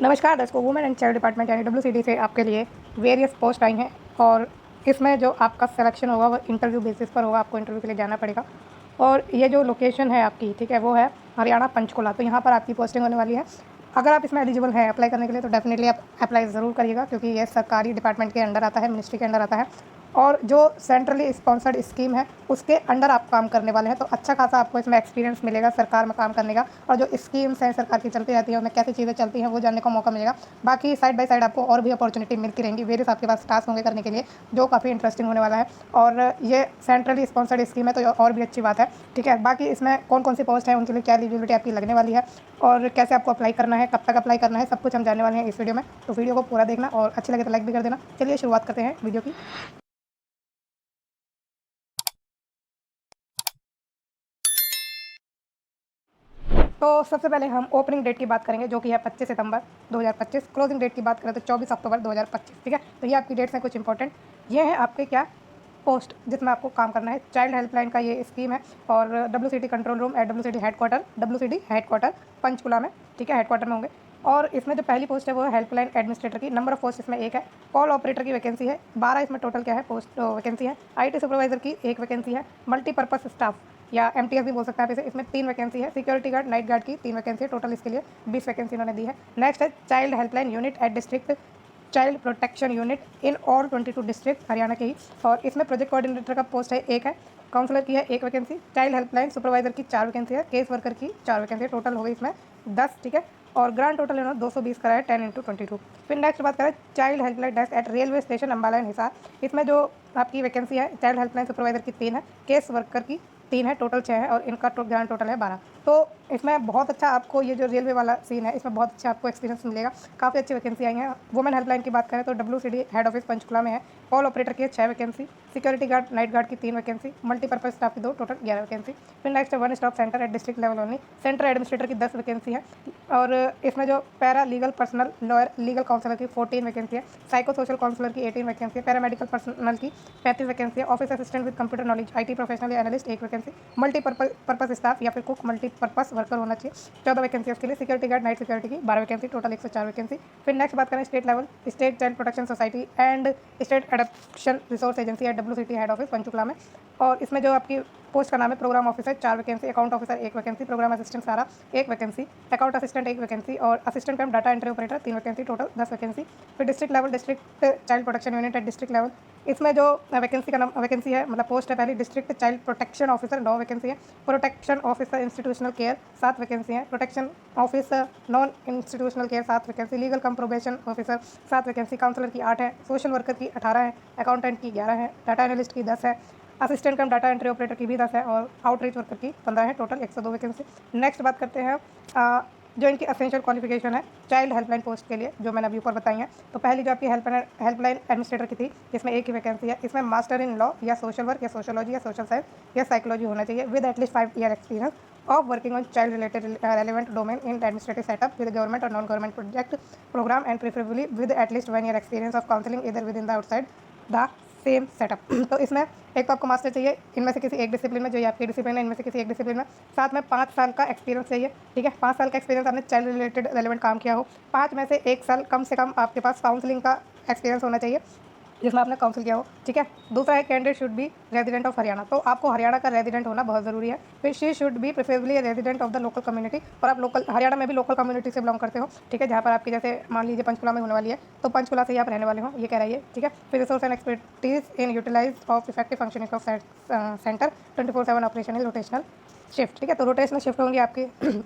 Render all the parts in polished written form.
नमस्कार दर्शकों, women and child department यानी WCD से आपके लिए वेरियस पोस्ट आई हैं और इसमें जो आपका सिलेक्शन होगा वो इंटरव्यू बेसिस पर होगा। आपको इंटरव्यू के लिए जाना पड़ेगा और ये जो लोकेशन है आपकी, ठीक है, वो है हरियाणा पंचकुला। तो यहाँ पर आपकी पोस्टिंग होने वाली है। अगर आप इसमें एलिजिबल हैं अप्लाई करने के लिए तो डेफिनेटली आप अप्लाई ज़रूर करिएगा, क्योंकि ये सरकारी डिपार्टमेंट के अंडर आता है, मिनिस्ट्री के अंडर आता है और जो सेंट्रली स्पॉन्सर्ड स्कीम है उसके अंडर आप काम करने वाले हैं। तो अच्छा खासा आपको इसमें एक्सपीरियंस मिलेगा सरकार में काम करने का, और जो स्कीम्स हैं सरकार की चलती रहती है उनमें कैसी चीज़ें चलती हैं वो जानने का मौका मिलेगा। बाकी साइड बाय साइड आपको और भी अपॉर्चुनिटी मिलती रहेंगी, वेरियस आपके पास टास्क होंगे करने के लिए, जो काफ़ी इंटरेस्टिंग होने वाला है। और ये सेंट्रली स्पॉन्सर्ड स्कीम है तो और भी अच्छी बात है, ठीक है। बाकी इसमें कौन कौन सी पोस्ट है, उनके लिए क्या एलिजिबिलिटी आपकी लगने वाली है और कैसे आपको अप्लाई करना है, कब तक अप्लाई करना है, सब कुछ हम जानने वाले हैं इस वीडियो में। तो वीडियो को पूरा देखना और अच्छी लगे तो लाइक भी कर देना। चलिए शुरुआत करते हैं वीडियो की। तो सबसे पहले हम ओपनिंग डेट की बात करेंगे, जो कि है 25 सितंबर 2025। क्लोजिंग डेट की बात करें तो 24 अक्टूबर 2025, ठीक है। तो ये आपकी डेट्स हैं कुछ इंपॉर्टेंट। ये है आपके क्या पोस्ट जिसमें आपको काम करना है। चाइल्ड हेल्पलाइन का ये स्कीम है और WCD control room at WCD headquarter Panchkula में, ठीक है, हेडक्वार्टर में होंगे। और इसमें जो पहली पोस्ट है वो है हेल्पलाइन एडमिनिस्ट्रेटर की। नंबर ऑफ पोस्ट इसमें एक है। कॉल ऑपरेटर की वैकेंसी है 12, इसमें टोटल क्या है पोस्ट वैकेंसी है। IT सुपरवाइजर की एक वैकेंसी है। मल्टीपर्पज़ स्टाफ या MTS भी बोल सकते हैं आप इसे, इसमें 3 वैकेंसी है। सिक्योरिटी गार्ड, नाइट गार्ड की 3 वैकेंसी है। टोटल इसके लिए 20 वैकेंसी इन्होंने दी है। नेक्स्ट है child helpline unit at district child protection unit in all 22 district, Haryana के ही। और इसमें प्रोजेक्ट कोऑर्डिनेटर का पोस्ट है एक है। काउंसलर की है एक वैकेंसी। चाइल्ड हेल्पलाइन सुपरवाइजर की 4 वैकेंसी है। केस वर्कर की 4 वैकेंसी है। टोटल हो गई इसमें 10, ठीक है। और ग्रांड टोटल इन्होंने 220 करा है, 10x22। फिर नेक्स्ट बात करें child helpline desk eight railway station Ambala and Hisar. इसमें जो आपकी वैकेंसी है चाइल्ड हेल्पलाइन सुपरवाइजर की 3 है, केस वर्कर की 3 है, टोटल 6 है और इनका ग्रांड टोटल है 12। तो इसमें बहुत अच्छा आपको ये जो रेलवे वाला सीन है इसमें बहुत अच्छा आपको एक्सपीरियंस मिलेगा। काफ़ी अच्छी वैकेंसी आई हैं। वुमेन हेल्पलाइन की बात करें तो WCD हेड ऑफिस पंचकुला में है। कॉल ऑपरेटर की 6 vacancy. Security guard, night guard की 3 वैकेंसी। मल्टीपर्पज़ स्टाफ की 2, टोटल 11 वैकेंसी। फिर next one stop centre at district level only. Centre administrator की 10 वैकेंसी है। और इसमें जो para legal personnel lawyer legal counsellor की 14 वैकेंसी है। साइको सोशल काउंसलर की 18 वैकेंसी है। पैरामेडिकल पर्सनल की 35 वैकेंसी है। Office assistant with computer knowledge IT professional या एनालिस्ट 1 वैकेंसी। मल्टीपर्पज़ स्टाफ या फिर कुक मल्टीपर्पज़ वर्कर होना चाहिए, 14 वैकेंसी उसके लिए। सिक्योरिटी गार्ड, नाइट सिक्योरिटी की 12 वैकेंसी, टोटल 104 वैकेंसी। फिर नेक्स्ट बात करें state level, state child protection society and state adoption resource agency है WCT हेड ऑफिस पंचकुला में। और इसमें जो आपकी पोस्ट का नाम है programme officer 4 vacancy. Account officer 1 vacancy. Programme assistant सारा 1 वैकेंसी। अकाउंट असिस्टेंट 1 वैकेंसी और assistant cum data entry operator 3 vacancy, total 10 vacancy. फिर district level district child protection unit eight district level. इसमें जो वैकेंसी का नाम वैकेंसी है मतलब post है पहली district child protection officer 9 vacancy है। Protection officer institutional care 7 vacancy है। Protection officer non institutional care 7 vacancy. Legal cum probation officer 7 vacancy. Counsellor की 8 है। सोशल वर्कर की 18 है। अकाउंटेंट की 11 है। डाटा एनालिस्ट की 10 है। Assistant cum data entry operator की भी 10 है और आउटरीच वर्कर की 15 है, टोटल 102 वैकेंसी। नेक्स्ट बात करते हैं जो इनकी असेंशियल क्वालिफिकेशन है चाइल्ड हेल्पलाइन पोस्ट के लिए, जो मैंने अभी ऊपर बताई है। तो पहली जो आपकी हेल्पलाइन एडमिनिस्ट्रेटर की थी, जिसमें एक ही वैकेंसी है। इसमें मास्टर इन लॉ या सोशल वर्क या सोशोलॉजी या सोशल साइंस या साइकोलॉजी होना चाहिए with at least 5 year experience of working on child related relevant domain in administrative setup with government और non government project program and preferably with at least 1 year experience of counselling इधर within the outside the same setup. तो इसमें एक तो आपको master चाहिए इनमें से किसी एक डिसिप्लिन में, जो ये आपकी डिसिप्लिन है इनमें से किसी एक डिसिप्लिन में। साथ में 5 साल का एक्सपीरियंस चाहिए, ठीक है। 5 साल का एक्सपीरियंस आपने चाइल्ड रिलेटेड रेलेवेंट काम किया हो। 5 में से 1 साल कम से कम आपके पास काउंसलिंग का एक्सपीरियंस होना चाहिए जिसमें आपने काउंसिल किया हो, ठीक है। दूसरा है candidate should be resident of Haryana. तो आपको हरियाणा का रेजिडेंट होना बहुत ज़रूरी है। फिर she should be preferably resident of the local community. और आप लोकल हरियाणा में भी लोकल कम्युनिटी से बिलोंग करते हो, ठीक है, जहाँ पर आपकी जैसे मान लीजिए पंचकुला में होने वाली है तो पंचकुला से ही आप रहने वाले हो, ये कह रही है, ठीक है। फिर resource and expertise in utilise of effective functioning of centre 24/7 operation is rotational shift, ठीक है। तो रोटेशनल शिफ्ट होंगी आपकी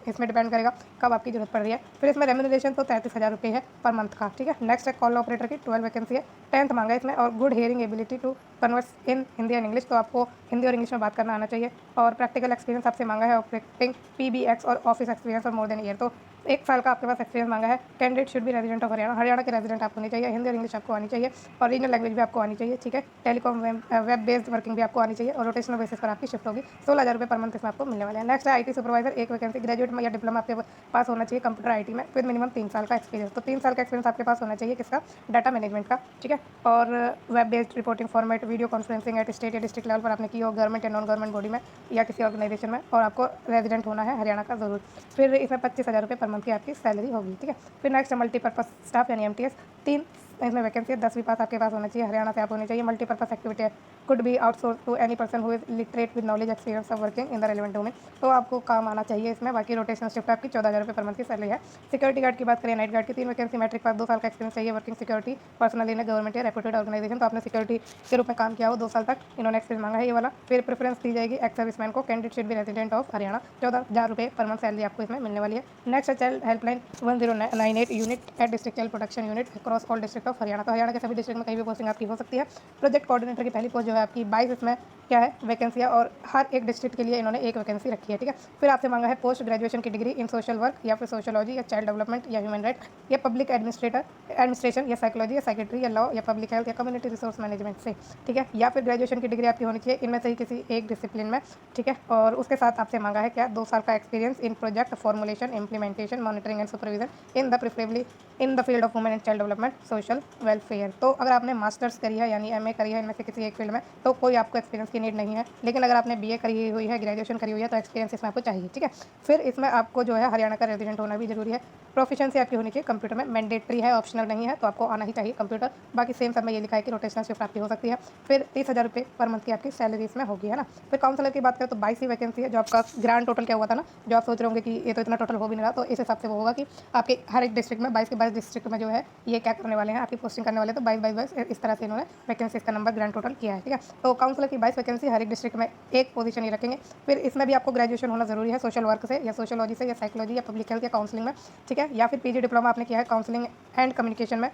इसमें डिपेंड करेगा कब आपकी जरूरत पड़ रही है। फिर इसमें रेम्यूनरेशन तो 33,000 रुपये है पर मंथ का, ठीक है। नेक्स्ट है कॉल ऑपरेटर की 12 वैकेंसी है। 10th मांगा है इसमें और good hearing ability to converse in Hindi and English. तो आपको हिंदी और इंग्लिश में बात करना आना चाहिए। और प्रैक्टिकल एक्सपीरियंस आपसे मांगा है ऑपरेटिंग PBX और ऑफिस एक्सपीरियंस और मोर देन ईयर। तो 1 साल का आपके पास एक्सपीरियंस मांगा है। कैंडिडेट शुड भी रेजिडेंट ऑफ हरियाणा, हरियाणा के रेजिडेंट आपको होनी चाहिए। हिंदी और इंग्लिश आपको आनी चाहिए और रीजनल लैंग्वेज भी आपको आनी चाहिए, ठीक है। टेलीकॉम वेब बेस्ड वर्किंग भी आपको आनी चाहिए और रोटेशनल बेसिस पर आपकी शिफ्ट होगी। 16,000 रुपये पर मंथ इसमें आपको मिलने वाले हैं। नेक्स्ट है IT सुपरवाइजर 1 वैकेंसी। ग्रेजुएट में या डिप्लोमा आपके पास होना चाहिए कंप्यूटर IT में फिर मिनिमम 3 साल का एक्सपीरियंस। तो 3 साल का एक्सपीरियंस आपके पास होना चाहिए किसका, डाटा मैनेजमेंट का, ठीक है। और web based reporting format video conferencing at state या डिस्ट्रिक्ट लेवल पर आपने की हो गवर्नमेंट या नॉन गवर्नमेंट बॉडी में या किसी ऑर्गेनाइजेशन में, और आपको रेजिडेंट होना है हरियाणा का ज़रूर। फिर इसमें 25,000 रुपये पर मंथ की आपकी सैलरी होगी, ठीक है। फिर नेक्स्ट मल्टीपर्पज़ स्टाफ यानी MTS, 3 इसमें वैकेंसी है, 10वीं पास आपके पास होना चाहिए, हरियाणा से आप होने चाहिए। मल्टीपर्पज़ एक्टिविटी है, could be outsource to any person who is literate with knowledge experience of working in the relevant domain. तो आपको काम आना चाहिए इसमें। बाकी रोटेशनल शिफ्ट आपकी 14,000 रुपये पर मंथ की सैलरी है। सिक्योरिटी गार्ड की बात करें, नाइट गार्ड की 3 वैकेंसी, मैट्रिक पास, 2 साल का एक्सपीरियंस चाहिए, वर्किंग सिक्योरिटी पर्सनल इन गवर्नमेंट या रेपुटेड ऑर्गेनाइजेशन। तो आपने सिक्योरिटी के रूप में काम किया हो 2 साल तक, इन्होंने एक्सपीरियंस मांगा है ये वाला। फिर प्रेफरेंस दी जाएगी एक्स सर्विसमैन को, candidate should be resident of Haryana. 14,000 रुपये पर मंथ सैलरी आपको इसमें मिलने वाली है। नेक्स्ट है child helpline 1098 unit at district child protection unit across all district of Haryana. तो हरियाणा के सभी डिस्ट्रिक्ट में कहीं भी पोस्टिंग आपकी हो सकती है। प्रोजेक्ट कोऑर्डिनेटर की पहली पोस्ट जो है आपकी 22 इसमें क्या है वैकेंसियाँ, और हर एक डिस्ट्रिक्ट के लिए इन्होंने एक वैकेंसी रखी है, ठीक है। फिर आपसे मांगा है पोस्ट ग्रेजुएशन की डिग्री इन सोशल वर्क या फिर सोशोलॉजी या चाइल्ड डेवलपमेंट या ह्यूमन राइट या पब्लिक एडमिनिस्ट्रेशन या साइकोलॉजी या सेक्रेटरी या लॉ या पब्लिक हेल्थ या कम्युनिटी रिसोर्स मैनेजमेंट से, ठीक है। या फिर ग्रेजुएशन की डिग्री आपकी होनी चाहिए इनमें से ही किसी एक डिसिप्लिन में, ठीक है। और उसके साथ आपसे मांगा है क्या 2 साल का experience in project formulation, implementation, monitoring and supervision in the preferably in the field of women and child development, social welfare. तो अगर आपने मास्टर्स करी है यानी MA करी है इनमें से किसी एक फील्ड में तो कोई आपको एक्सपीरियंस की नीड नहीं है, लेकिन अगर आपने BA करी हुई है, ग्रेजुएशन करी हुई है तो एक्सपीरियंस इसमें आपको चाहिए, ठीक है। फिर इसमें आपको जो है हरियाणा का रेजिडेंट होना भी जरूरी है। प्रोफिशिएंसी आपकी होनी चाहिए कंप्यूटर में, मैंडेटरी है, ऑप्शनल नहीं है, तो आपको आना ही चाहिए कंप्यूटर। बाकी सेम सब में ये लिखा है कि रोटेशनल शिफ्ट आपकी हो सकती है। फिर 30,000 रुपये पर मंथ की आपकी सैलरी इसमें होगी, है ना। फिर काउंसलर की बात करें तो 22 ही वैकेंसी है। जो आपका ग्रांड टोटल क्या हुआ था ना, जो आप सोच रहे होंगे कि ये तो इतना टोटल हो भी नहीं रहा, तो इस हिसाब से वो होगा कि आपके हर एक डिस्ट्रिक्ट में 22 के 22 डिस्ट्रिक्ट में जो है ये क्या करने वाले हैं, आपकी पोस्टिंग करने वाले हैं। तो 22 इस तरह से इन्होंने वैकेंसी का नंबर ग्रांड टोटल किया है, ठीक है। तो काउंसलर की 22 वैकेंसी, हर एक डिस्ट्रिक्ट में एक पोजीशन ही रखेंगे। फिर इसमें भी आपको ग्रेजुएशन होना जरूरी है सोशल वर्क से या सोशोलॉजी से या साइकोलॉजी या पब्लिक हेल्थ या काउंसलिंग में, ठीक है। या फिर PG डिप्लोमा आपने किया है काउंसलिंग एंड कम्युनिकेशन में,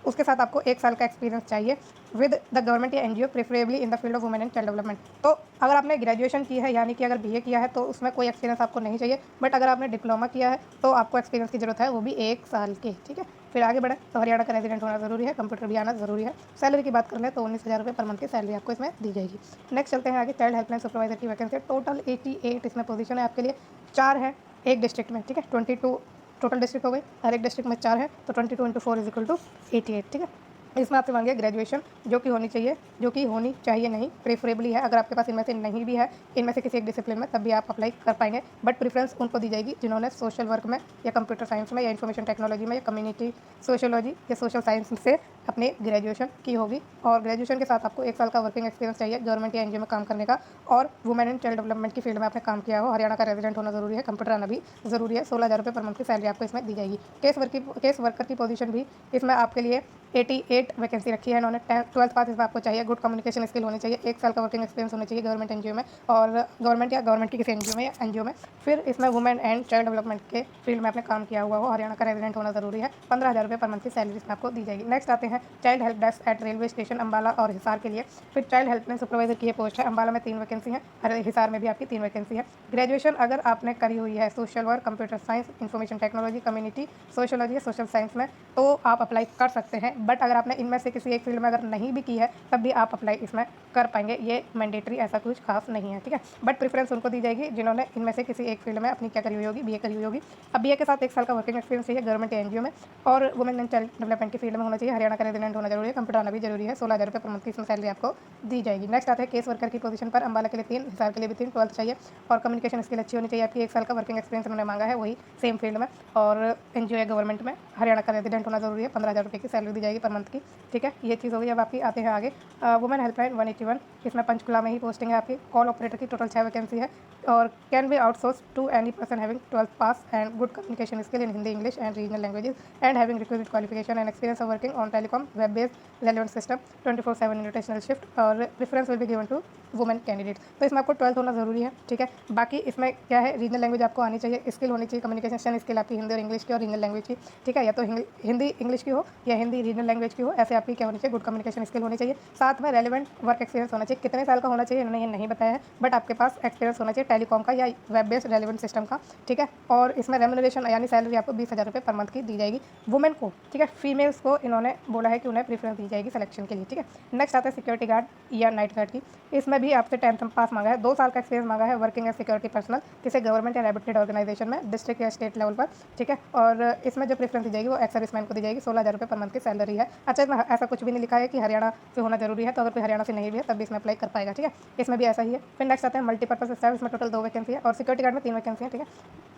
उसके साथ आपको 1 साल का एक्सपीरियंस चाहिए विद द गवर्नमेंट या NGO preferably in the field of women and child development. तो अगर आपने ग्रेजुएशन की है यानी कि अगर BA किया है तो उसमें कोई एक्सपीरियंस आपको नहीं चाहिए, बट अगर आपने डिप्लोमा किया है तो आपको एक्सपीरियंस की जरूरत है, वो भी 1 साल की, ठीक है। फिर आगे बढ़े तो हरियाणा का रेजिडेंट होना जरूरी है, कंप्यूटर भी आना जरूरी है। सैलरी की बात कर ले तो 19,000 रुपये पर मंथ की सैलरी आपको इसमें दी जाएगी। नेक्स्ट चलते हैं आगे, चाइल्ड हेल्पलाइन सुपरवाइजर की वैकेंसी टोटल 88 इसमें पोजीशन है आपके लिए, 4 है एक डिस्ट्रिक्ट में, ठीक है। 22 टोटल डिस्ट्रिक्ट हो गई, हर एक डिस्ट्रिक्ट में 4 है, तो 22 × 4 = 88, ठीक है। इसमें आपसे मांगे ग्रेजुएशन जो कि होनी चाहिए नहीं, प्रेफरेबली है। अगर आपके पास इनमें से नहीं भी है, इनमें से किसी एक डिसिप्लिन में, तब भी आप अप्लाई कर पाएंगे, बट प्रेफरेंस उनको दी जाएगी जिन्होंने सोशल वर्क में या कंप्यूटर साइंस में या इन्फॉर्मेशन टेक्नोलॉजी में या कम्युनिटी सोशोलॉजी या सोशल साइंस से अपनी ग्रेजुएशन की होगी। और ग्रेजुएशन के साथ आपको 1 साल का वर्किंग एक्सपीरियंस चाहिए गवर्नमेंट या NGO में काम करने का, और वुमेन एंड चाइल्ड डेवलपमेंट की फील्ड में आपने काम किया हो। हरियाणा का रेजिडेंट होना जरूरी है, कंप्यूटर आना भी जरूरी है। 16,000 रुपये पर मंथ की सैलरी आपको इसमें दी जाएगी। केस वर्कर की पोजीशन भी इसमें आपके लिए 88 वैकेंसी रखी है इन्होंने। 12th पास इसमें आपको चाहिए, गुड कम्युनिकेशन स्किल होनी चाहिए, 1 साल का वर्किंग एक्सपीरियंस होना चाहिए गवर्नमेंट NGO में और गवर्नमेंट या गवर्नमेंट की किसी NGO में या NGO में। फिर इसमें वुमेन एंड चाइल्ड डेवलपमेंट के फील्ड में आपने काम किया हुआ हो, हरियाणा का रेजिडेंट होना जरूरी है। 15,000 रुपये पर मंथ की सैलरी इसमें आपको दी जाएगी। नेक्स्ट आते हैं child help desk eight railway station Ambala और हिसार के लिए। फिर चाइल्ड हेल्पलाइन सुपरवाइजर की ये पोस्ट है, अम्बाला में 3 वैकेंसी है, हिसार में भी आपकी 3 वैकेंसी है। ग्रेजुएशन अगर आपने करी हुई है social work, computer science, information technology, community sociology या सोशल साइंस में, तो आप अप्लाई कर सकते हैं। बट अगर आपने इनमें से किसी एक फील्ड में अगर नहीं भी की है तब भी आप अप्लाई इसमें कर पाएंगे, ये मैंडेटरी ऐसा कुछ खास नहीं है, ठीक है। बट प्रेफरेंस उनको दी जाएगी जिन्होंने इनमें से किसी एक फील्ड में अपनी क्या करी हुई होगी, BA करी हुई होगी। अब BA के साथ 1 साल का वर्किंग एक्सपीरियंस चाहिए गवर्नमेंट या NGO में, और वुमेन एंड चाइल्ड डेवलपमेंट की फील्ड में होना चाहिए। हरियाणा का रेजिडेंट होना जरूरी है, कंप्यूटर आना भी जरूरी है। 16,000 रुपये पर मंथ की इसमें सैलरी आपको दी जाएगी। नेक्स्ट आता है केस वर्कर की पोजीशन पर, अम्बाला के लिए 3, हिसार के लिए भी 3, 12th चाहिए और कम्युनिकेशन स्किल अच्छी होनी चाहिए आपकी। 1 साल का वर्किंग एक्सपीरियंस उन्होंने मांगा है वही सेम फील्ड में, और NGO या गवर्नमेंट में। हरियाणा का रेजिडेंट होना जरूरी है, 15,000 रुपये की सैलरी दी जाएगी पर मंथ की, ठीक है। ये चीज़ हो गई। अब आपकी आते हैं आगे वुमेन हेल्पलाइन 181, इसमें पंचकुला में ही पोस्टिंग है आपकी। कॉल ऑपरेटर की टोटल 6 वैकेंसी है और can be outsource to any person having 12th pass and good communication skill in Hindi, English and regional languages and having requisite qualification and experience of working on telecom web based relevant system 24/7 rotational shift, और preference will be given to women candidate. तो इसमें आपको 12th होना जरूरी है, ठीक है। बाकी इसमें क्या है, रीजनल लैंग्वेज आपको आनी चाहिए, स्किल होनी चाहिए कम्युनिकेशन स्किल आपकी हिंदी और इंग्लिश की और रीजनल लैंग्वेज की, ठीक है। या तो हिंदी इंग्लिश की हो या हिंदी रीजनल लैंग्वेज की हो, ऐसे आपकी क्या होनी चाहिए, गुड कम्युनिकेशन स्किल होनी चाहिए। साथ में रेलेवेंट वर्क एक्सपीरियंस होना चाहिए। कितने साल का होना चाहिए इन्होंने ये नहीं बताया है, बट आपके पास एक्सपीरियंस होना चाहिए टेलीकॉम का या वेब बेस्ड रेलेवेंट सिस्टम का, ठीक है। और इसमें रेम्युनरेशन यानी सैलरी आपको 20,000 रुपये पर मंथ की दी जाएगी वुमेन को, ठीक है। फीमेल्स को इन्होंने बोला बोला है कि उन्हें प्रेफरेंस दी जाएगी सिलेक्शन के लिए, ठीक है। नेक्स्ट आता है सिक्योरिटी गार्ड या नाइट गार्ड की। इसमें भी आपसे 10th पास मांगा है, 2 साल का एक्सपीरियंस मांगा है वर्किंग एज सिक्योरिटी पर्सनल किसी गवर्नमेंट या रेपुटेड ऑर्गेनाइजेशन में डिस्ट्रिक्ट या स्टेट लेवल पर, ठीक है। और इसमें जो प्रेफरेंस दी जाएगी वो एक्स सर्विसमैन को दी जाएगी। 16,000 रुपये पर मंथ की सैलरी है। अच्छा, इसमें ऐसा कुछ भी नहीं लिखा है कि हरियाणा से होना जरूरी है, तो अगर कोई हरियाणा से नहीं भी है तब भी इसमें अप्लाई कर पाएगा, ठीक है। इसमें भी ऐसा ही है। फिर नेक्स्ट आते हैं मल्टीपर्पज स्टाफ। इसमें टोटल 2 वैकेंसी है और सिक्योरिटी गार्ड में 3 वैकेंसी है, ठीक है।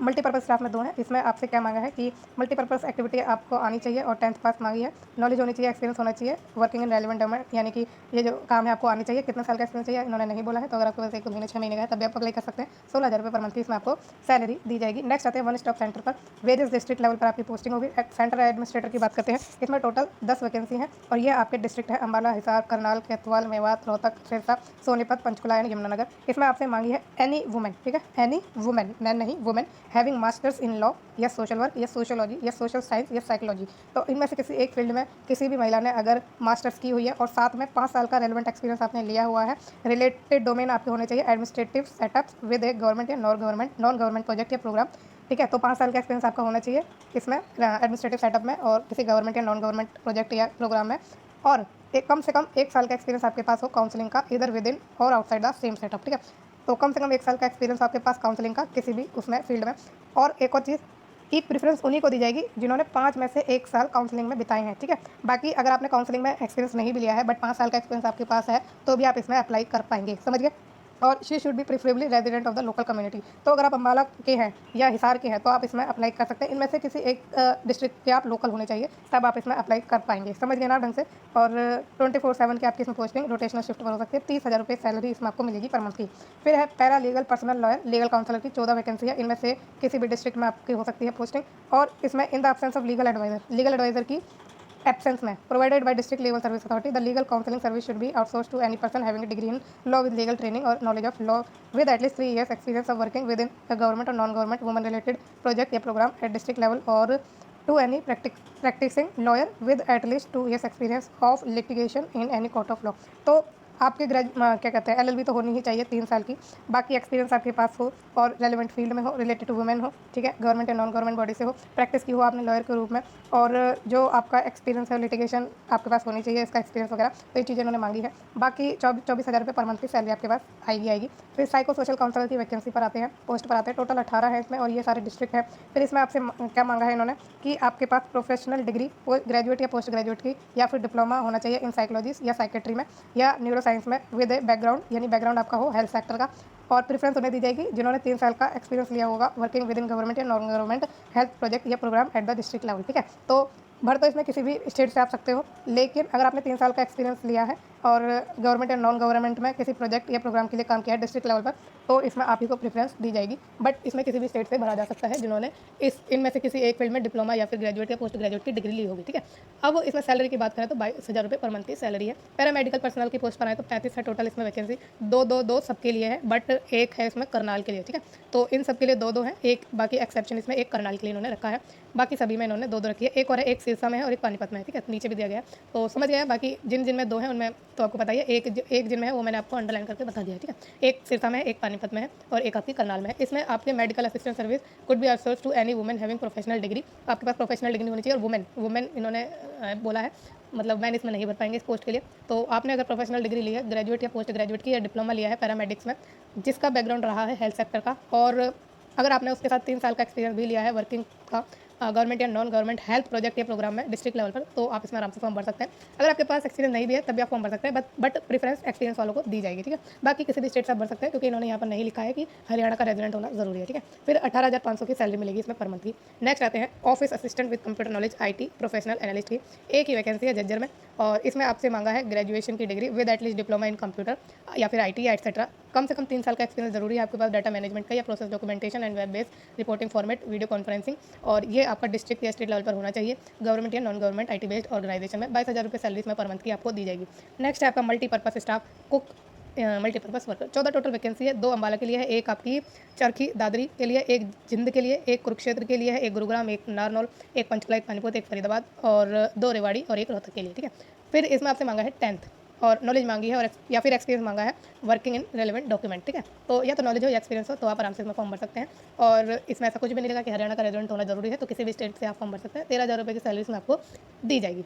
मल्टीपर्पज स्टाफ में 2 है। इसमें आपसे क्या मांगा है कि मल्टीपर्पज एक्टिविटी आपको आनी चाहिए और 10th पास मांगी है। नॉलेज होनी चाहिए, एक्सपीरियंस होना चाहिए वर्किंग इन रेलिवेंट डोमेन, यानी कि ये जो काम है आपको आनी चाहिए। कितना साल का एक्सपीरियंस चाहिए इन्होंने नहीं बोला है, तो अगर आपके पास 1 महीने 6 महीने का है तब भी आप अप्लाई कर सकते हैं। 16,000 रुपये पर मंथ की इसमें आपको सैलरी दी जाएगी। नेक्स्ट आते हैं वन स्टॉप सेंटर पर। वेरियस डिस्ट्रिक्ट लेवल पर आपकी पोस्टिंग होगी। सेंटर एडमिनिस्ट्रेटर की बात करते हैं। इसमें टोटल 10 वैकेंसी हैं और ये आपके डिस्ट्रिक्ट है अम्बाला, हिसार, करनाल, कैथवाल, मेवात, रोहतक, सिरसा, सोनीपत, पंचकुला एंड यमुनानगर। इसमें आपसे मांगी है एनी वुमेन, ठीक है, एनी वुमेन, मैन नहीं, women having masters in law या सोशल वर्क या सोशोलॉजी या सोशल साइंस या साइकोलॉजी। तो इनमें से किसी एक फील्ड में किसी भी महिला ने अगर मास्टर्स की हुई है और साथ में 5 साल का रेलेवेंट एक्सपीरियंस आपने लिया हुआ है, रिलेटेड डोमेन आपके होने चाहिए एडमिनिस्ट्रेटिव सेटअप्स विद एक गवर्नमेंट या नॉन गवर्नमेंट प्रोजेक्ट या प्रोग्राम, ठीक है। तो 5 साल का एक्सपीरियंस आपका होना चाहिए इसमें एडमिनिस्ट्रेटिव सेटअप में और किसी गवर्नमेंट या नॉन गवर्नमेंट प्रोजेक्ट या प्रोग्राम में, और एक कम से कम 1 साल का एक्सपीरियंस आपके पास हो काउंसलिंग का, इधर विद इन और आउटसाइड द सेम सेटअप, ठीक है। तो कम से कम 1 साल का एक्सपीरियंस आपके पास काउंसलिंग का किसी भी उसमें फील्ड में। और एक और चीज़ की प्रेफरेंस उन्हीं को दी जाएगी जिन्होंने 5 में से 1 साल काउंसलिंग में बिताए हैं, ठीक है। बाकी अगर आपने काउंसलिंग में एक्सपीरियंस नहीं भी लिया है बट 5 साल का एक्सपीरियंस आपके पास है तो भी आप इसमें अप्लाई कर पाएंगे, समझ गए। और she should be preferably resident of the local community. तो अगर आप अम्बाला के हैं या हिसार के हैं तो आप इसमें अप्लाई कर सकते हैं। इनमें से किसी एक डिस्ट्रिक्ट के आप लोकल होने चाहिए, तब आप इसमें अप्लाई कर पाएंगे, समझ गए ना ढंग से। और 24/7 की आपकी इसमें पोस्टिंग रोटेशनल शिफ्ट पर हो सकती है। 30,000 रुपये सैलरी इसमें आपको मिलेगी पर मंथ की। फिर है para legal personnel lawyer legal counsellor की 14 वैकेंसी है। इनमें से किसी भी डिस्ट्रिक्ट में आपकी हो सकती है पोस्टिंग। और इसमें in the absence of legal advisor की एब्सेंस में provided by district legal service authority the legal counselling service should be outsource to any person having a degree in law with legal training और knowledge of law with at least 3 years experience of working with in government और non government women related project या programme at district level और to any practising lawyer with at least 2 years experience of litigation in any court of law. तो आपके क्या कहते हैं LLB तो होनी ही चाहिए 3 साल की। बाकी एक्सपीरियंस आपके पास हो और रेलिवेंट फील्ड में हो, रिलेटेड टू वुमेन हो, ठीक है, गवर्नमेंट या नॉन गवर्नमेंट बॉडी से हो, प्रैक्टिस की हो आपने लॉयर के रूप में, और जो आपका एक्सपीरियंस है लिटिगेशन आपके पास होनी चाहिए, इसका एक्सपीरियंस वगैरह, तो ये चीज़ें उन्होंने मांगी है। बाकी 24,000 रुपये पर मंथ की सैलरी आपके पास आएगी। फिर साइको सोशल काउंसलर की वैकेंसी पर आते हैं, पोस्ट पर आते हैं। टोटल 18 है इसमें और ये सारे डिस्ट्रिक्ट है। फिर इसमें आपसे क्या मांगा है इन्होंने कि आपके पास प्रोफेशनल डिग्री ग्रेजुएट या पोस्ट ग्रेजुएट की या फिर डिप्लोमा होना चाहिए इन साइकोलॉजी या साइकेट्री में या न्यूरो साइंस में विद बैकग्राउंड, यानी बैकग्राउंड आपका हो हेल्थ सेक्टर का। और प्रेफरेंस उन्हें दी जाएगी जिन्होंने 3 साल का एक्सपीरियंस लिया होगा वर्किंग विद इन गवर्नमेंट या नॉन गवर्नमेंट हेल्थ प्रोजेक्ट या programme at the district level, ठीक है। तो भर तो इसमें किसी भी स्टेट से आप सकते हो, लेकिन अगर आपने 3 साल का एक्सपीरियंस लिया है और गवर्नमेंट या नॉन गवर्नमेंट में किसी प्रोजेक्ट या प्रोग्राम के लिए काम किया है डिस्ट्रिक्ट लेवल पर, तो इसमें आप ही को प्रेफरेंस दी जाएगी। बट इसमें किसी भी स्टेट से भरा जा सकता है जिन्होंने इनमें से किसी एक फील्ड में डिप्लोमा या फिर ग्रेजुएट या पोस्ट ग्रेजुएट की डिग्री ली होगी, ठीक है। अब इसमें सैलरी की बात करें तो 22,000 रुपये पर मंथ की सैलरी है। पैरामेडिकल पर्सनल की पोस्ट पर आए तो 35 है टोटल इसमें वैकेंसी। दो सबके लिए है, बट एक है इसमें करनाल के लिए, ठीक है। तो इन सब के लिए 2 हैं, एक बाकी एक्सेप्शन इसमें एक करनाल के लिए इन्होंने रखा है, बाकी सभी में इन्होंने 2 रखी है। एक और है, एक सिरसा में है और एक पानीपत में है, ठीक है, नीचे भी दिया गया है, तो समझ गया। बाकी जिन में 2 हैं उनमें तो आपको पता ही है, एक जिनमें है वो मैंने आपको अंडरलाइन करके बता दिया है, ठीक है। एक सिरसा में है, एक पानीपत में है और एक आपकी करनाल में है। इसमें आपके medical assistant service could be outsource to any women having professional degree. आपके पास प्रोफेशनल डिग्री होनी चाहिए और वुमेन इन्होंने बोला है, मतलब मैन इसमें नहीं भर पाएंगे इस पोस्ट के लिए। तो आपने अगर प्रोफेशनल डिग्री ली है ग्रेजुएट या पोस्ट ग्रेजुएट की या डिप्लोमा लिया है पैरामेडिक्स में, जिसका बैकग्राउंड रहा है हेल्थ सेक्टर का, और अगर आपने उसके साथ 3 साल का एक्सपीरियंस भी लिया है वर्किंग का गवर्नमेंट या नॉन गवर्नमेंट हेल्थ प्रोजेक्ट या प्रोग्राम में डिस्ट्रिक्ट लेवल पर, तो आप इसमें आराम से फॉर्म भर सकते हैं। अगर आपके पास एक्सपीरियंस नहीं भी है तब भी आप फॉर्म भर सकते हैं, बट प्रेफरेंस एक्सपीरियंस वालों को दी जाएगी, ठीक है। बाकी किसी भी स्टेट से आप भर सकते हैं क्योंकि इन्होंने यहाँ पर नहीं लिखा है कि हरियाणा का रेजिडेंट होना जरूरी है, ठीक है। फिर 18,500 की सैलरी मिलेगी इसमें पर मंथ की। नेक्स्ट आते हैं office assistant with computer knowledge IT professional analyst की। एक ही वैकेंसी है झज्जर में और इसमें आपसे मांगा है ग्रेजुएशन की degree with at least diploma in computer या फिर IT या एटसेट्रा। कम से कम 3 साल का एक्सपीरियंस जरूरी है आपके पास डाटा मैनेजमेंट का या process documentation and web based reporting format video conferencing, और ये आपका डिस्ट्रिक्ट या स्टेट लेवल पर होना चाहिए गवर्नमेंट या non government IT based organisation में। 22,000 रुपये सैलरी में पर मंथ की आपको दी जाएगी। नेक्स्ट है आपका multipurpose staff cook multipurpose worker. 14 total vacancy है, 2 अम्बाला के लिए है, एक आपकी चरखी दादरी के लिए, एक जिंद के लिए, एक कुरुक्षेत्र के लिए है, एक गुरुग्राम, एक नारनौल, एक पंचकुला, एक पानीपत, एक फरीदाबाद और 2 रेवाड़ी और एक रोहतक के लिए, ठीक है। फिर इसमें आपसे मांगा है 10th और नॉलेज मांगी है और या फिर एक्सपीरियंस मांगा है वर्किंग इन रेलेवेंट डॉक्यूमेंट, ठीक है। तो या तो नॉलेज हो या एक्सपीरियंस हो तो आप आराम से इसमें फॉर्म भर सकते हैं। और इसमें ऐसा कुछ भी नहीं लगा कि हरियाणा का रेजिडेंट होना जरूरी है, तो किसी भी स्टेट से आप फॉर्म भर सकते हैं। 13,000 रुपये की सैलरी इसमें आपको दी जाएगी।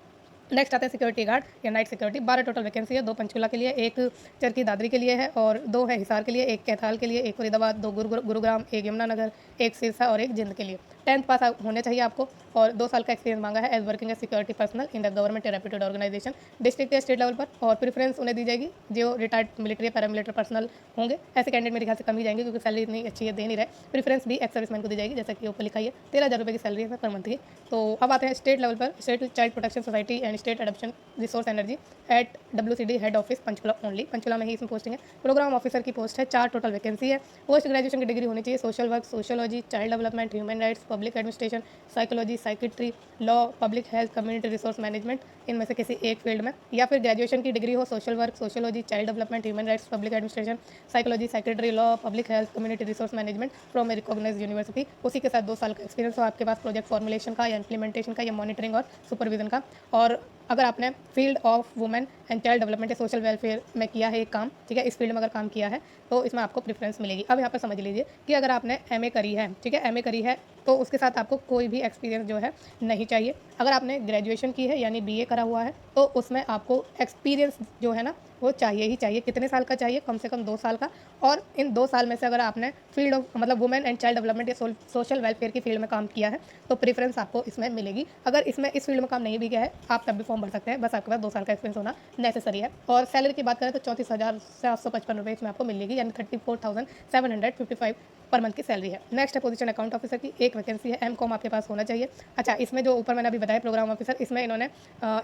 नेक्स्ट आता है सिक्योरिटी गार्ड या नाइट सिक्योरिटी। 12 टोटल वैकेंसी है, 2 पंचकुला के लिए, 1 चरखी दादरी के लिए है और 2 है हिसार के लिए, 1 कैथाल के लिए, 1 फरीदाबाद, 2 गुरुग्राम, 1 यमुनानगर, 1 सिरसा और 1 जिंद के लिए। 10th पास होने चाहिए आपको और 2 साल का एक्सपीरियंस मांगा है as working as security personnel in the government या रेप्यूटेड ऑर्गेनाइजेशन डिस्ट्रिक्ट या स्टेट लेवल पर। और प्रेफरेंस उन्हें दी जाएगी जो रिटायर्ड मिलिट्री या पैरामिलिट्री पर्सनल होंगे। ऐसे कैंडिडेट मेरे ख्याल से कम ही जाएंगे क्योंकि सैलरी इतनी अच्छी है, दे नहीं रहे। प्रेफरेंस भी एक्स सर्विसमैन को दी जाएगी, जैसा कि ऊपर लिखा है 13,000 रुपये की सैलरी है पर मंथ की। तो अब आते हैं स्टेट लेवल पर। State child protection society and state adoption resource energy at WCD head office Panchkula only. Panchkula में ही इसमें पोस्टिंग है। प्रोग्राम ऑफिसर की पोस्ट है, 4 टोटल वैकेंसी है। पोस्ट ग्रेजुएशन की डिग्री होनी चाहिए social work, sociology, child development, human rights, public administration, psychology, psychiatry, law, public health, community resource management, इनमें से किसी एक फील्ड में। या फिर ग्रेजुएशन की डिग्री हो social work, sociology, child development, human rights, public administration, psychology, psychiatry, law, public health, community resource management from a recognised university. उसी के साथ 2 साल का एक्सपीरियंस हो आपके पास प्रोजेक्ट फॉर्मुलेशन का या इंप्लीमेंटेशन का या मॉनिटरिंग और सुपरविजन का। और अगर आपने field of women and child development या सोशल वेलफेयर में किया है एक काम, ठीक है, इस फील्ड में अगर काम किया है तो इसमें आपको प्रेफरेंस मिलेगी। अब यहाँ पर समझ लीजिए कि अगर आपने MA करी है, ठीक है, MA करी है तो उसके साथ आपको कोई भी एक्सपीरियंस जो है नहीं चाहिए। अगर आपने ग्रेजुएशन की है यानी BA करा हुआ है तो उसमें आपको एक्सपीरियंस जो है ना वो चाहिए ही चाहिए। कितने साल का चाहिए? कम से कम 2 साल का। और इन 2 साल में से अगर आपने फील्ड ऑफ मतलब वुमेन एंड चाइल्ड डेवलपमेंट या सोशल वेलफेयर की फील्ड में काम किया है तो प्रेफरेंस आपको इसमें मिलेगी। अगर इसमें इस फील्ड में काम नहीं भी किया है आप तब भी फॉर्म भर सकते हैं, बस आपके पास 2 साल का एक्सपीरियंस होना नेसेसरी है। और सैलरी की बात करें तो 34,755 रुपये इसमें आपको मिलेगी, यानी 34,755 पर मंथ की सैलरी है। नेक्स्ट है पोजीशन अकाउंट ऑफिसर की, 1 वैकेंसी है, MCOM आपके पास होना चाहिए। अच्छा, इसमें जो ऊपर मैंने अभी बताया प्रोग्राम ऑफिसर, इसमें इन्होंने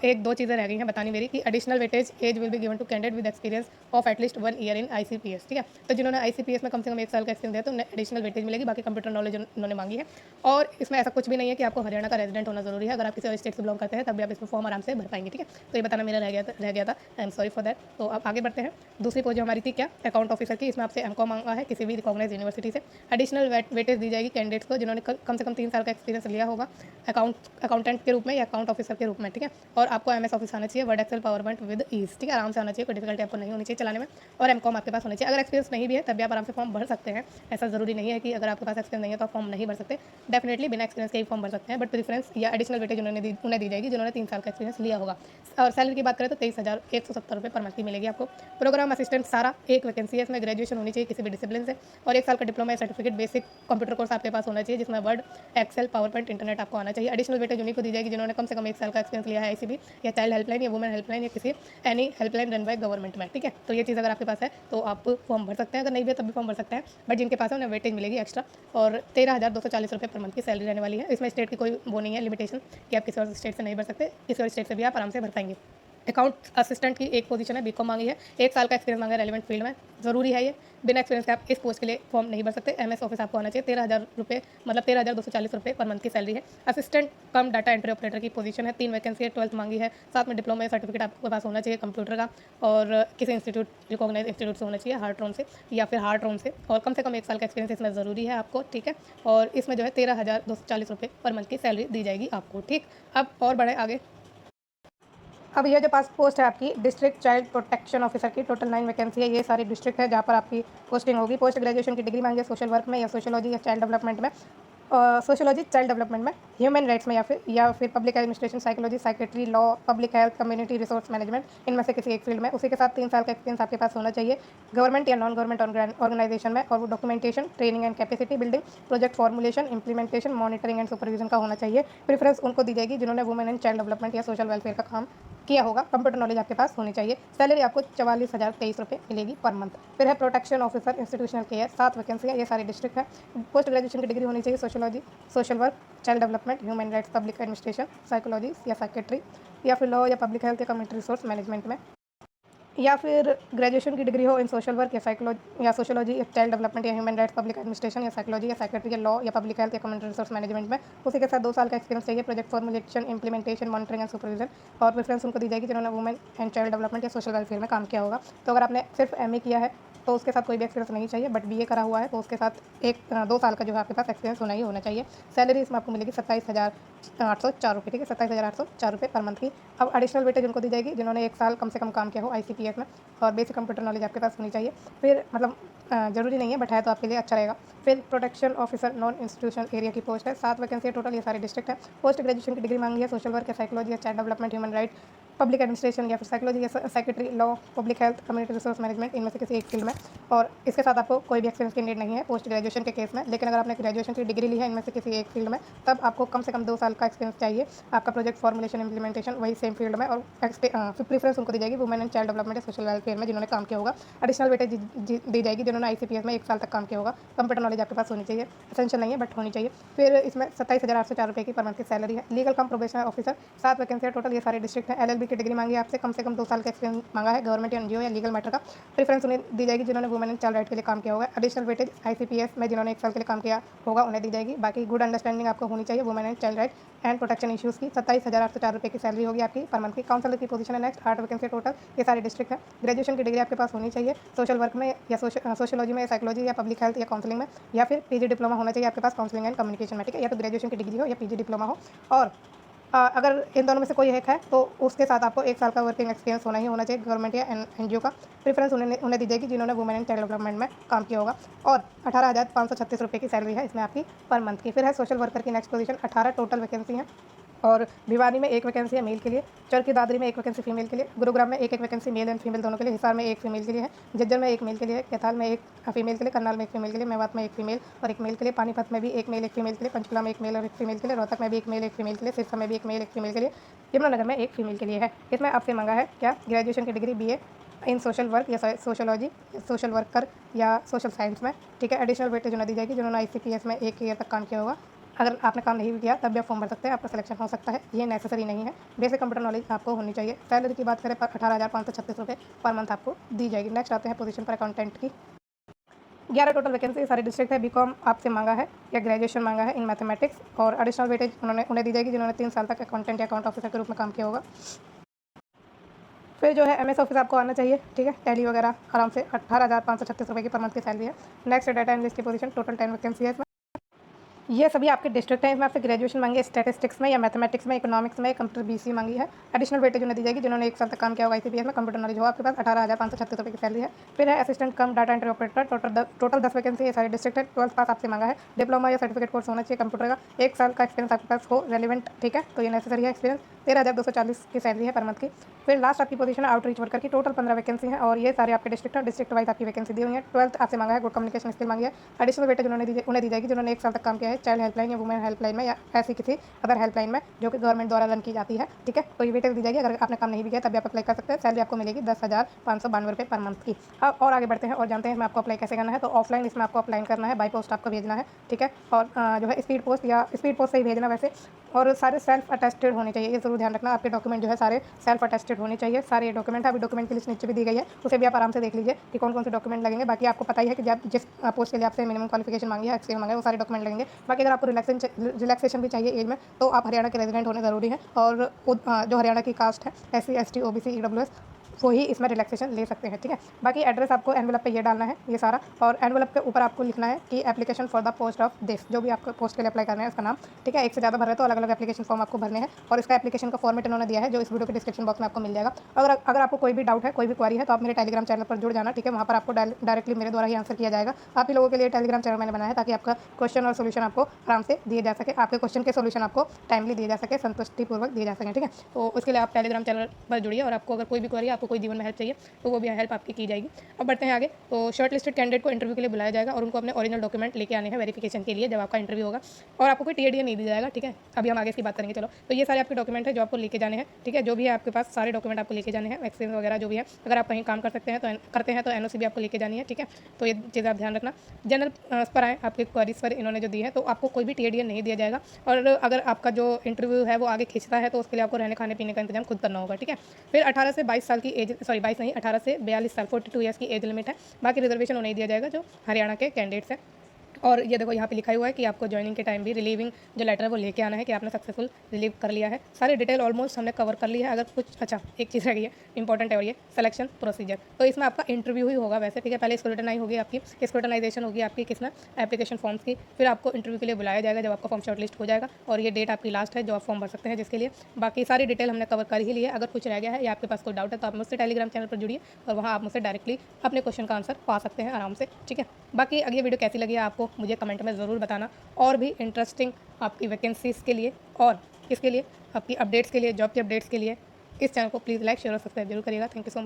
1-2 चीज़ें रह गई हैं बतानी मेरी कि additional weightage as will be given to candidate with experience of at least 1 year in ICPS, ठीक है। तो जिन्होंने ICPS में कम से कम 1 साल का एक्सपीरियंस है तो उन्हें एडिशनल वेटेज मिलेगी, बाकी कंप्यूटर नॉलेज उन्होंने मांगी है। और इसमें ऐसा कुछ भी नहीं है कि आपको हरियाणा का रेजिडेंट होना जरूरी है। अगर आप किसी और स्टेट से बिलोंग करते हैं तब भी आप इसमें फॉर्म आराम से भर पाएंगे, ठीक है। तो ये बताना मेरा रह गया था, I am sorry for that. तो अब आगे बढ़ते हैं। दूसरी पोस्ट जो हमारी थी क्या, अकाउंट ऑफिसर की, इसमें आपसे MCOM मांगा है किसी भी रिकॉग्नाइज यूनिवर्सिटी से। एडिशनल वेटेज दी जाएगी कैंडिडेट्स को जिन्होंने कम से कम 3 साल का एक्सपीरियंस लिया होगा अकाउंटेंट के रूप में या अकाउंट ऑफिसर के रूप में, ठीक है। और आपको MS ऑफिस आना चाहिए, Word Excel PowerPoint with ease, ठीक है, आराम से आना चाहिए, कोई डिफिकल्टी आपको नहीं होनी चाहिए चलाने में। और MCOM आपके पास होना चाहिए। अगर एक्सपीरियंस नहीं भी है तब भी आप आराम से फॉर्म भर सकते हैं। ऐसा जरूरी नहीं है कि अगर आपके पास एक्सपीरियंस नहीं है तो आप फॉर्म नहीं भर सकते। डेफिनेटली बिना एक्सपीरियंस के ही फॉर्म भर सकते हैं, बट प्रेफरेंस या एडिशनल वेटेज उन्हें दी जाएगी जिन्होंने 3 साल का एक्सपीरियंस लिया होगा। और सैलरी की बात करें तो 23,170 रुपये पर मंथ की मिलेगी आपको। प्रोग्राम असिस्टेंट सारा 1 वैकेंसी है, इसमें ग्रेजुएशन होनी चाहिए किसी भी डिसिप्लिन से और 1 साल का diploma certificate basic computer course आपके पास होना चाहिए जिसमें Word Excel PowerPoint internet आपको आना चाहिए। एडिशनल वेटेज उन्हीं को दी जाएगी जिन्होंने कम से कम 1 साल का एक्सपीरियंस लिया है ICB या चाइल्ड हेल्पलाइन या वुमेन हेल्पलाइन या किसी any helpline run by government में, ठीक है। तो ये चीज़ अगर आपके पास है तो आप फॉर्म भर सकते हैं, अगर नहीं भी है तब भी फॉर्म भर सकते हैं, बट जिनके पास है उन्हें वेटेज मिलेगी एक्स्ट्रा। और 13,240 रुपये पर मंथ की सैलरी रहने वाली है। इसमें स्टेट की कोई वो नहीं है लिमिटेशन कि आप किसी और स्टेट से नहीं भर सकते, किसी और स्टेट से भी आप आराम से भर पाएंगे। अकाउंट असिस्टेंट की 1 पोजीशन है, BCom मांगी है, 1 साल का एक्सपीरियंस मांगा है रेलिवेंट फील्ड में, जरूरी है ये। बिना एक्सपीरियंस के आप इस पोस्ट के लिए फॉर्म नहीं भर सकते। MS ऑफिस आपको आना चाहिए। 13,000 रुपये मतलब 13,240 रुपये पर मंथ की सैलरी है। Assistant cum data entry operator की पोजीशन है, 3 वैकेंसी है, 12th मांगी है, साथ में डिप्लोमा सर्टिफिकेट आपके पास होना चाहिए कंप्यूटर का और किसी इंस्टीट्यूट रिकॉग्नाइज इंस्टीट्यूट से होना चाहिए, हार्ट्रॉन से या फिर हार्ट्रॉन से, और कम से कम 1 साल का एक्सपीरियंस इसमें ज़रूरी है आपको, ठीक है। और इसमें जो है 13,240 रुपये पर मंथ की सैलरी दी जाएगी आपको, ठीक। अब और बढ़े आगे। अब ये जो पास पोस्ट है आपकी डिस्ट्रिक्ट चाइल्ड प्रोटेक्शन ऑफिसर की, टोटल 9 वैकेंसी है। ये सारी डिस्ट्रिक्ट है जहाँ पर आपकी पोस्टिंग होगी। पोस्ट ग्रेजुएशन की डिग्री मांगी है सोशल वर्क में या सोशियोलॉजी या चाइल्ड डेवलपमेंट में, सोशियोलॉजी चाइल्ड डेवलपमेंट में, ह्यूमन राइट्स में या फिर public administration, psychology, psychiatry, law, public health, community resource management, इनमें से किसी एक फील्ड में। उसी के साथ 3 साल का एक्सपीरियंस आपके पास होना चाहिए गवर्नमेंट या नॉन गवर्नमेंट ऑर्गेनाइजेशन में, और वो documentation, training and capacity building, project formulation, implementation, monitoring and supervision का होना चाहिए। प्रेफरेंस उनको दी जाएगी जिन्होंने वुमेन एंड चाइल्ड डेवलपमेंट या सोशल वेलफेयर का काम किया होगा। कंप्यूटर नॉलेज आपके पास होनी चाहिए। सैलरी आपको 44,023 रुपये मिलेगी पर मंथ। फिर है protection officer institutional care, 7 vacancy है, ये सारी डिस्ट्रिक्ट है। पोस्ट ग्रेजुएशन की डिग्री होनी चाहिए sociology, social work, child development, human rights, public administration, psychology या साइकेट्री या फिर लॉ या पब्लिक हेल्थ या कम्युनिटी रिसोर्स मैनेजमेंट में, या फिर ग्रेजुएशन की डिग्री हो इन सोशल वर्क या साइकोलॉजी या सोशियोलॉजी या चाइल्ड डेवलपमेंट या ह्यूमन राइट्स, पब्लिक एडमिनिस्ट्रेशन या साइकोलॉजी या साइकेट्री या लॉ या पब्लिक हेल्थ या कम्युनिटी रिसोर्स मैनेजमेंट में। उसी के साथ 2 साल का एक्सपीरियंस चाहिए project formulation, implementation, monitoring and supervision. और प्रेफरेंस उनको दी जाएगी जिन्होंने वुमेन एंड चाइल्ड डेवलपमेंट या सोशल वेलफेयर में काम किया होगा। तो अगर आपने सिर्फ MA किया है तो उसके साथ कोई भी एक्सपीरियंस नहीं चाहिए, बट BA करा हुआ है तो उसके साथ 2 साल का जो है आपके पास एक्सपीरियंस होना ही होना चाहिए। सैलरी इसमें आपको मिलेगी 27,804 रुपये, ठीक है, 27,804 रुपये पर मंथ की। अब एडिशनल वेटेज उनको दी जाएगी जिन्होंने 1 साल कम से कम काम किया हो ICPS में, और बेसिक कंप्यूटर नॉलेज आपके पास होनी चाहिए। फिर मतलब ज़रूरी नहीं है बट है तो आपके लिए अच्छा रहेगा। फिर protection officer non institutional area की पोस्ट है, 7 वैकेंसी है टोटल, ये सारे डिस्ट्रिक्ट है। पोस्ट ग्रेजुएशन की डिग्री मांगी है सोशल वर्क या साइकोलॉजी या child development, human right public administration या फिर साइकोलॉजी या secretary, law, public health, community resource management, इनमें से किसी एक फील्ड में। और इसके साथ आपको कोई भी एक्सपीरियंस की नीड नहीं है पोस्ट ग्रेजुएशन के केस में। लेकिन अगर आपने ग्रेजुएशन की डिग्री ली है इनमें से किसी एक फील्ड में, तब आपको कम से कम 2 साल का एक्सपीरियंस चाहिए। आपका प्रोजेक्ट फॉर्मुलेशन, इम्प्लीमेंटेशन वही सेम फील्ड में, और प्रेफरेंस उनको दी जाएगी women and child development social welfare में जिन्होंने काम किया होगा। एडिशनल वेटेज दी जाएगी जिन्होंने ICPS में 1 साल तक काम किया होगा। कंप्यूटर नॉलेज आपके पास होनी चाहिए, एसेंशियल नहीं है बट होनी चाहिए। फिर इसमें 27,804 रुपये की पर मंथ की सैलरी है। लीगल कम प्रोबेशनर ऑफिसर 7 वैकेंसी है टोटल। ये सारे डिस्ट्रिक्ट है। LLB की डिग्री मांगी है आपसे, कम से कम 2 साल का एक्सपीरियंस मांगा है गवर्नमेंट या NGO या लीगल मैटर का। प्रेफरेंस उन्हें दी जाएगी जिन्होंने वुमेन एंड चाइल्ड राइट के लिए काम किया होगा। एडिशनल वेटेज ICPS में जिन्होंने 1 साल के लिए काम किया होगा उन्हें दी जाएगी। बाकी गुड अंडरस्टैंडिंग आपको होनी चाहिए women and child right and protection issues की। 27,804 रुपये की सैलरी होगी आपकी पर मंथ की। काउंसलर की पोजीशन है नेक्स्ट, 8 वैकेंसी टोटल। ये सारे डिस्ट्रिक्ट है। ग्रेजुएशन की डिग्री आपके पास होनी चाहिए सोशल वर्क में या सोशियोलॉजी में या साइकोलॉजी या पब्लिक हेल्थ या काउंसलिंग में, या फिर PG डिप्लोमा होना चाहिए आपके पास काउंसलिंग एंड कम्युनिकेशन में, ठीक है। या तो ग्रेजुएशन की डिग्री हो या PG डिप्लोमा हो। और अगर इन दोनों में से कोई एक है तो उसके साथ आपको 1 साल का वर्किंग एक्सपीरियंस होना ही होना चाहिए गवर्नमेंट या NGO का। प्रेफरेंस उन्हें दी जाएगी जिन्होंने वुमेन एंड चाइल्ड डेवलपमेंट में काम किया होगा। और 18,536 रुपये की सैलरी है इसमें आपकी पर मंथ की। फिर है सोशल वर्कर की नेक्स्ट पोजीशन, 18 टोटल वैकेंसी हैं। और भिवानी में 1 वैकेंसी है मेल के लिए, चरखी दादरी में 1 वैकेंसी फीमेल के लिए, गुरुग्राम में 1 वैकेंसी मेल एंड फीमेल दोनों के लिए, हिसार में 1 फीमेल के लिए है, झज्जर में 1 मेल के लिए है, कैथाल में 1 फीमेल के लिए, करनाल में 1 फीमेल के लिए, मेवात में 1 फीमेल और 1 मेल के लिए, पानीपत में भी 1 मेल 1 फीमेल के लिए, पंचकुला में 1 मेल और 1 फीमेल के लिए, रोहतक में भी 1 मेल 1 फीमेल के लिए, सिरसा में भी 1 मेल 1 फीमेल के लिए, यमुनानगर में 1 फीमेल के लिए है। इसमें आपसे मांगा है क्या, ग्रेजुएशन की डिग्री BA इन सोशल वर्क या सोशोलॉजी, सोशल वर्कर या सोशल साइंस में, ठीक है। एडिशनल वेटेज उन्हें दी जाएगी जिन्होंने ICPS में 1 ईयर तक काम किया होगा। अगर आपने काम नहीं भी किया तब भी आप फॉर्म भर सकते हैं, आपका सिलेक्शन हो सकता है, ये नेसेसरी नहीं है। बेसिक कंप्यूटर नॉलेज आपको होनी चाहिए। सैलरी की बात करें 18,536 रुपये पर मंथ आपको दी जाएगी। नेक्स्ट आते हैं पोजीशन पर अकाउंटेंट की। 11 टोटल वैकेंसी सारी डिस्ट्रिक्ट है। BCom आपसे मांगा है या ग्रेजुएशन मांगा है इन मैथमेटिक्स, और एडिशनल वेटेज उन्हें दी जाएगी जिन्होंने 3 साल तक अकाउंटेंट या अकाउंट ऑफिसर के रूप में काम किया होगा। फिर जो है MS ऑफिस आपको आना चाहिए, ठीक है। टैली वगैरह आराम से 18,536 रुपये की पर मंथ की सैलरी है। नेक्स्ट डाटा एनालिस्ट की पोजीशन, टोटल 10 वैकेंसी है इसमें। ये सभी आपके डिस्ट्रिक्ट हैं। इसमें आपसे ग्रेजुएशन मांगी है स्टैटिस्टिक्स में या मैथमेटिक्स में, इकोनॉमिक्स में, कंप्यूटर BC मांगी है। एडिशनल वेटेज उन्हें दी जाएगी जिन्होंने 1 साल तक काम किया होगा ICPS में, कंप्यूटर नॉलेज हो आपके पास। 18,536 रुपये की सैलरी है। फिर है assistant cum data entry operator, total 10 vacancy है सारे डिस्ट्रिक्ट है। 12th पास आपसे मांगा है। डिप्लोमा या सर्टिफिकेट कोर्स होना चाहिए कंप्यूटर का, 1 साल का एक्सपीरियंस आपके पास हो रेलिवेंट, ठीक है। तो ये नेसेसरी है एक्सपीरियंस। 13,240 की सैलरी है पर मंथ की। फिर लास्ट आपकी पोजीशन है आउटरीच वर्कर की, टोटल 15 वैकेंसी है और ये सारे आपके डिस्ट्रिक्ट है। डिस्ट्रिक्ट वाइज आपकी वैकेंसी दी हुई है। 12th आपसे मांगा है गुड कम्युनिकेशन स्किल मांगी है। एडिशनल वेटेज उन्हें दी जाएगी जिन्होंने 1 साल तक काम किया है चाइल्ड हेल्पलाइन या वुमेन हेल्पलाइन में या ऐसी किसी अदर हेल्पलाइन में जो कि गवर्नमेंट द्वारा रन की जाती है, ठीक है। तो ये वेटेज दी जाएगी। अगर आपने काम नहीं भी किया तब भी आप अप्लाई कर सकते हैं। सैलरी आपको मिलेगी 10,592 रुपये पर मंथ की। अब और आगे बढ़ते हैं और जानते हैं इसमें आपको अप्लाई कैसे करना है। तो ऑफलाइन इसमें आपको अप्लाई करना है, बाई पोस्ट आपको भेजना है, ठीक है। और जो है स्पीड पोस्ट या स्पीड पोस्ट से ही भेजना वैसे, और सारे सेल्फ अटेस्टेड होने चाहिए, ये जरूर ध्यान रखना। आपके डॉक्यूमेंट जो है सारे सेल्फ अटेस्टेड होने चाहिए। सारे डॉक्यूमेंट अभी डॉक्यूमेंट की लिस्ट नीचे भी दी गई है, उसे भी आप आराम से देख लीजिए कि कौन कौन से डॉक्यूमेंट लगेंगे। बाकी आपको पता ही है कि जब जिस पोस्ट के लिए आपसे मिनिमम क्वालिफिकेशन मांगी है, एक्सपीरियंस मांगा है, वो सारे डॉक्यूमेंट लगेंगे। बाकी अगर आपको रिलैक्सेशन भी चाहिए एज में तो आप हरियाणा के रेजिडेंट होने ज़रूरी है, और जो हरियाणा की कास्ट है SC ST OBC EWS वो ही इसमें रिलैक्सेशन ले सकते हैं, ठीक है। बाकी एड्रेस आपको एनवेलप पे ये डालना है ये सारा, और एनवेलप के ऊपर आपको लिखना है कि application for the post of this, जो भी आपको पोस्ट के लिए अप्लाई करना है उसका नाम, ठीक है। एक से ज़्यादा भर रहे तो अलग अलग एप्लीकेशन फॉर्म आपको भरने हैं, और इसका एप्लीकेशन का फॉर्मेट इन्होंने दिया है जो इस वीडियो के डिस्क्रिप्शन बॉक्स में आपको मिल जाएगा। अगर आपको कोई भी डाउट है, कोई भी क्वारी है, तो आप मेरे टेलीग्राम चैनल पर जुड़ जाना, ठीक है। वहाँ पर आपको डायरेक्टली मेरे द्वारा ही आंसर किया जाएगा। आप ही लोगों के लिए टेलीग्राम चैनल मैंने बनाया है ताकि आपका क्वेश्चन और सोल्यूशन आपको आराम से दिए जा सके, आपके क्वेश्चन के सोल्यूशन आपको टाइमली दिए जा सके, संतुष्टिपूर्वक दिए जा सकें, ठीक है। तो उसके लिए आप टेलीग्राम चैनल पर जुड़िए, और आपको अगर कोई भी क्वारी, आपको कोई जीवन में हेल्प चाहिए तो वो भी हेल्प आपकी की जाएगी। अब बढ़ते हैं आगे। तो शॉर्ट लिस्टेड कैंडिडेट को इंटरव्यू के लिए बुलाया जाएगा और उनको अपने ओरिजिनल डॉक्यूमेंट लेके आने हैं वेरिफिकेशन के लिए जब आपका इंटरव्यू होगा, और आपको कोई TADA नहीं दिया जाएगा, ठीक है। अभी हम आगे इसकी बात करेंगे। चलो, तो ये सारे आपके डॉक्यूमेंट है जो आपको लेके जाने हैं, ठीक है। जो भी है आपके पास सारे डॉक्यूमेंट आपको लेके जाने हैं, वैक्सीन वगैरह जो भी है। अगर आप कहीं काम कर सकते हैं तो करते हैं तो NOC भी आपको लेके जानी है, ठीक है। तो ये चीज़ आप ध्यान रखना। जनरल पर आए आपके क्वारीज पर इन्होंने जो दी है, तो आपको कोई भी TADA नहीं दिया जाएगा, और अगर आपका जो इंटरव्यू है वो आगे खींचता है तो उसके लिए आपको रहने खाने पीने का इंतजाम खुद करना होगा, ठीक है। फिर 18 से 22 साल की एज, सॉरी 22 नहीं, 18 से 42 साल 42 ईयर्स की एज लिमिट है। बाकी रिजर्वेशन उन्हें दिया जाएगा जो हरियाणा के कैंडिडेट्स हैं। और ये देखो यहाँ पे लिखा हुआ है कि आपको ज्वाइनिंग के टाइम भी रिलीविंग जो लेटर है वो लेके आना है कि आपने सक्सेसफुल रिलीव कर लिया है। सारी डिटेल ऑलमोस्ट हमने कवर कर ली है। अगर कुछ अच्छा एक चीज़ रह गई है इंपॉर्टेंट है, और ये सिलेक्शन प्रोसीजर। तो इसमें आपका इंटरव्यू ही होगा वैसे, ठीक है। पहले स्क्रूटनाइज होगी आपकी, स्क्रूटनाइजेशन होगी आपकी किसमें, एप्लीकेशन फॉर्म्स की। फिर आपको इंटरव्यू के लिए बुलाया जाएगा जब आपका फॉर्म शॉर्टलिस्ट हो जाएगा, और ये डेट आपकी लास्ट है जो आप फॉर्म भर सकते हैं जिसके लिए। बाकी सारी डिटेल हमने कवर कर ही ली है। अगर कुछ रह गया है या आपके पास कोई डाउट है तो आप मुझसे टेलीग्राम चैनल पर जुड़िए, और वहाँ आप मुझसे डायरेक्टली अपने क्वेश्चन का आंसर पा सकते हैं आराम से, ठीक है। बाकी अगली वीडियो कैसी लगी आपको मुझे कमेंट में ज़रूर बताना, और भी इंटरेस्टिंग आपकी वैकेंसीज़ के लिए और इसके लिए आपकी अपडेट्स के लिए, जॉब की अपडेट्स के लिए इस चैनल को प्लीज़ लाइक शेयर और सब्सक्राइब जरूर करिएगा। Thank you so much.